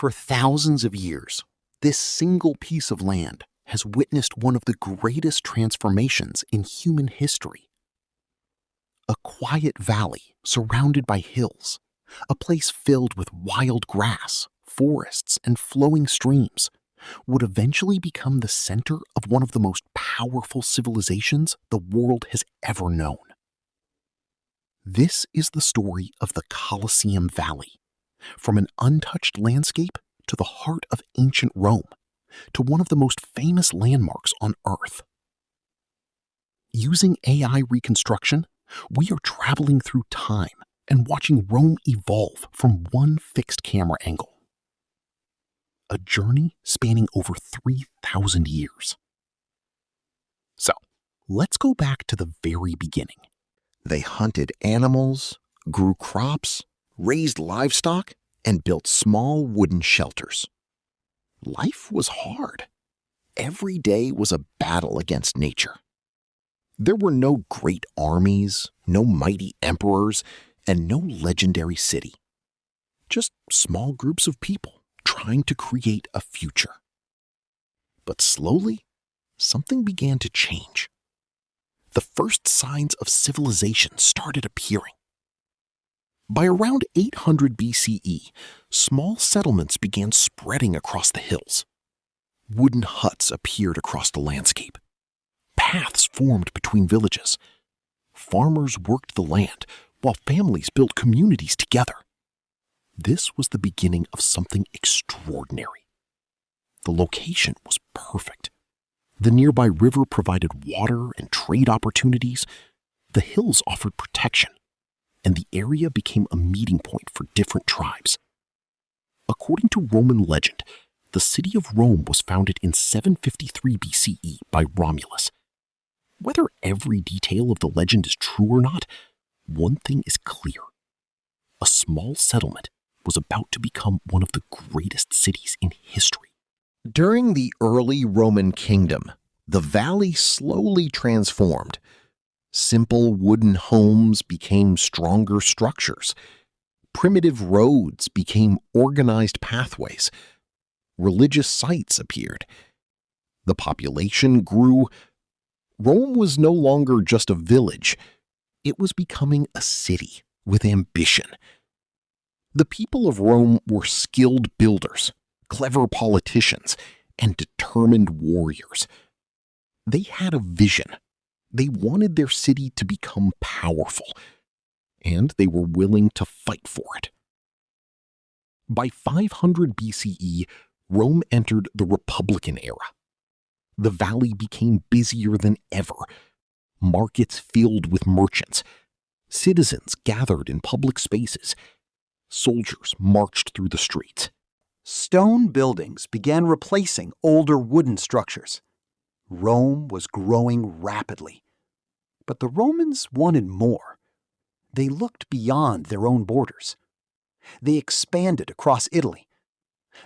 For thousands of years, this single piece of land has witnessed one of the greatest transformations in human history. A quiet valley surrounded by hills, a place filled with wild grass, forests, and flowing streams, would eventually become the center of one of the most powerful civilizations the world has ever known. This is the story of the Colosseum Valley, from an untouched landscape to the heart of ancient Rome, to one of the most famous landmarks on Earth. Using AI reconstruction, we are traveling through time and watching Rome evolve from one fixed camera angle. A journey spanning over 3,000 years. So, let's go back to the very beginning. They hunted animals, grew crops, raised livestock, and built small wooden shelters. Life was hard. Every day was a battle against nature. There were no great armies, no mighty emperors, and no legendary city. Just small groups of people trying to create a future. But slowly, something began to change. The first signs of civilization started appearing. By around 800 BCE, small settlements began spreading across the hills. Wooden huts appeared across the landscape. Paths formed between villages. Farmers worked the land, while families built communities together. This was the beginning of something extraordinary. The location was perfect. The nearby river provided water and trade opportunities. The hills offered protection, and the area became a meeting point for different tribes. According to Roman legend, the city of Rome was founded in 753 BCE by Romulus. Whether every detail of the legend is true or not, one thing is clear. A small settlement was about to become one of the greatest cities in history. During the early Roman kingdom, the valley slowly transformed. Simple wooden homes became stronger structures. Primitive roads became organized pathways. Religious sites appeared. The population grew. Rome was no longer just a village. It was becoming a city with ambition. The people of Rome were skilled builders, clever politicians, and determined warriors. They had a vision. They wanted their city to become powerful, and they were willing to fight for it. By 500 BCE, Rome entered the Republican era. The valley became busier than ever. Markets filled with merchants. Citizens gathered in public spaces. Soldiers marched through the streets. Stone buildings began replacing older wooden structures. Rome was growing rapidly. But the Romans wanted more. They looked beyond their own borders. They expanded across Italy.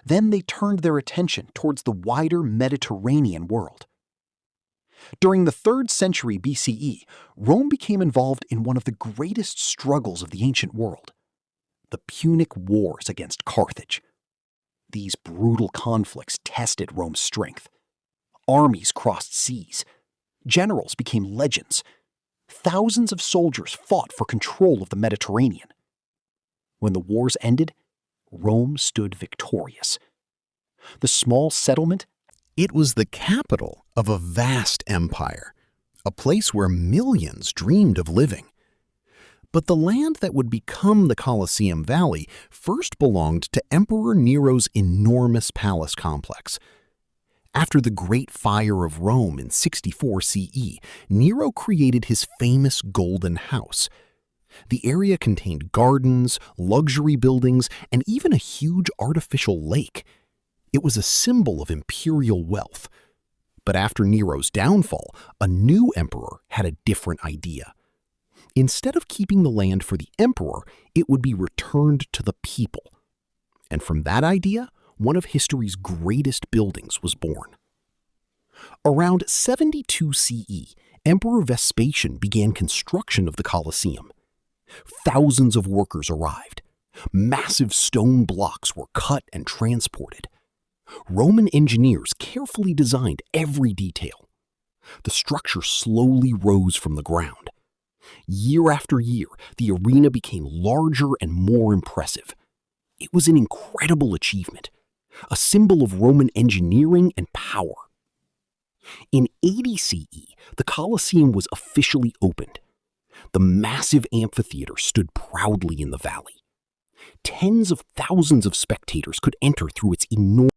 Then they turned their attention towards the wider Mediterranean world. During the 3rd century BCE, Rome became involved in one of the greatest struggles of the ancient world, the Punic Wars against Carthage. These brutal conflicts tested Rome's strength. Armies crossed seas. Generals became legends. Thousands of soldiers fought for control of the Mediterranean. When the wars ended, Rome stood victorious. The small settlement, it was the capital of a vast empire, a place where millions dreamed of living. But the land that would become the Colosseum Valley first belonged to Emperor Nero's enormous palace complex. After the Great Fire of Rome in 64 CE, Nero created his famous Golden House. The area contained gardens, luxury buildings, and even a huge artificial lake. It was a symbol of imperial wealth. But after Nero's downfall, a new emperor had a different idea. Instead of keeping the land for the emperor, it would be returned to the people. And from that idea, one of history's greatest buildings was born. Around 72 CE, Emperor Vespasian began construction of the Colosseum. Thousands of workers arrived. Massive stone blocks were cut and transported. Roman engineers carefully designed every detail. The structure slowly rose from the ground. Year after year, the arena became larger and more impressive. It was an incredible achievement, a symbol of Roman engineering and power. In 80 CE, the Colosseum was officially opened. The massive amphitheater stood proudly in the valley. Tens of thousands of spectators could enter through its enormous